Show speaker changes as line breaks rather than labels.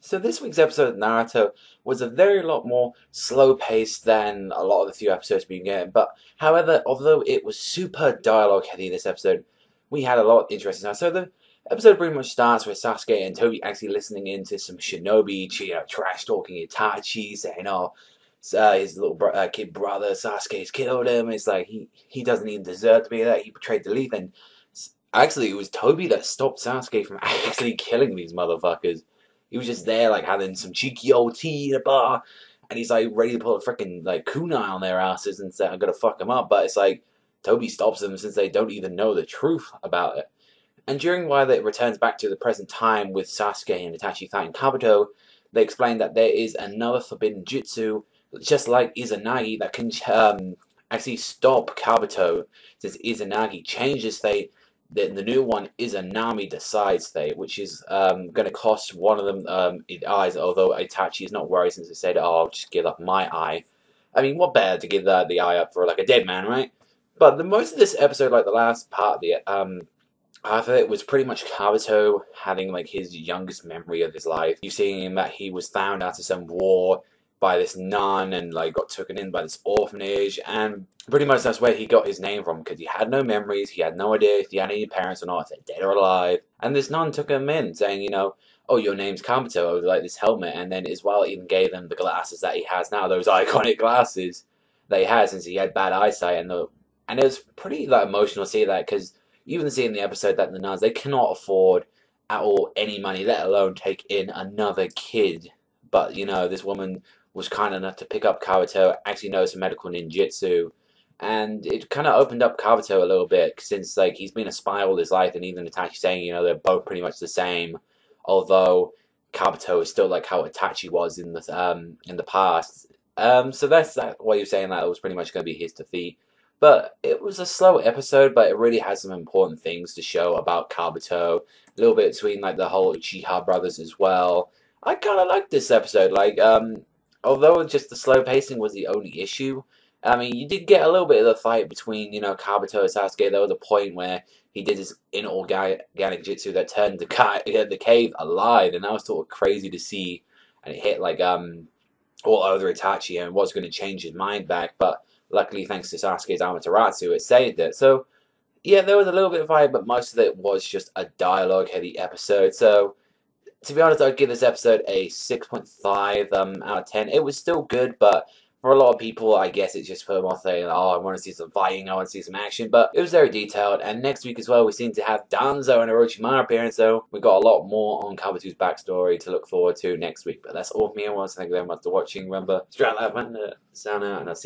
So this week's episode of Naruto was a very lot more slow-paced than a lot of the few episodes we've been getting. But however, although it was super dialogue-heavy this episode, we had a lot of interesting stuff. So the episode pretty much starts with Sasuke and Toby actually listening into some shinobi, trash-talking Itachi, saying, "Oh, his little kid brother Sasuke's killed him." It's like he doesn't even deserve to be there. He betrayed the leaf, and actually, it was Toby that stopped Sasuke from actually killing these motherfuckers. He was just there, like, having some cheeky old tea in a bar, and he's, like, ready to pull a freaking, like, kunai on their asses and say, I'm gonna fuck them up. But it's like, Toby stops them since they don't even know the truth about it. And during while it returns back to the present time with Sasuke and Itachi fighting Kabuto, they explain that there is another forbidden jutsu, just like Izanagi, that can actually stop Kabuto, since Izanagi changed his fate. The new one is a Nami Decides fate, which is going to cost one of them eyes, although Itachi is not worried since it said, oh, I'll just give up my eye. I mean, what better to give the eye up for, like, a dead man, right? But the most of this episode, like the last part of it, half of it was pretty much Kabuto having, like, his youngest memory of his life. You seeing him that he was found after some war by this nun and, like, got taken in by this orphanage, and pretty much that's where he got his name from, because he had no memories, he had no idea if he had any parents or not, if they're dead or alive. And this nun took him in, saying, oh, your name's Kabuto, like this helmet, and then as well even gave him the glasses that he has now, those iconic glasses that he had since he had bad eyesight, and it was pretty, like, emotional to see that, because you even see in the episode that the nuns, they cannot afford at all any money, let alone take in another kid. But, this woman was kind enough to pick up Kabuto, actually knows some medical ninjutsu, and it kind of opened up Kabuto a little bit, since, like, he's been a spy all his life, and even Itachi saying, they're both pretty much the same, although Kabuto is still like how Itachi was in the past. So that's why you're saying that it was pretty much going to be his defeat. But it was a slow episode, but it really has some important things to show about Kabuto. A little bit between, like, the whole Uchiha brothers as well. I kind of liked this episode. Like, although just the slow pacing was the only issue, I mean, you did get a little bit of the fight between, Kabuto and Sasuke. There was a point where he did his inorganic jutsu that turned the cave alive, and that was sort of crazy to see. And it hit, like, all over Itachi and was going to change his mind back, but luckily, thanks to Sasuke's Amaterasu, it saved it. So, yeah, there was a little bit of fight, but most of it was just a dialogue-heavy episode. So, to be honest, I'd give this episode a 6.5 out of 10. It was still good, but for a lot of people, I guess it's just for more saying, oh, I want to see some fighting, I want to see some action, but it was very detailed. And next week as well, we seem to have Danzo and Orochimaru appearing, so we got a lot more on Kabuto's backstory to look forward to next week. But that's all from me. I want to thank you very much for watching. Remember, strap that man, sound out, and I'll see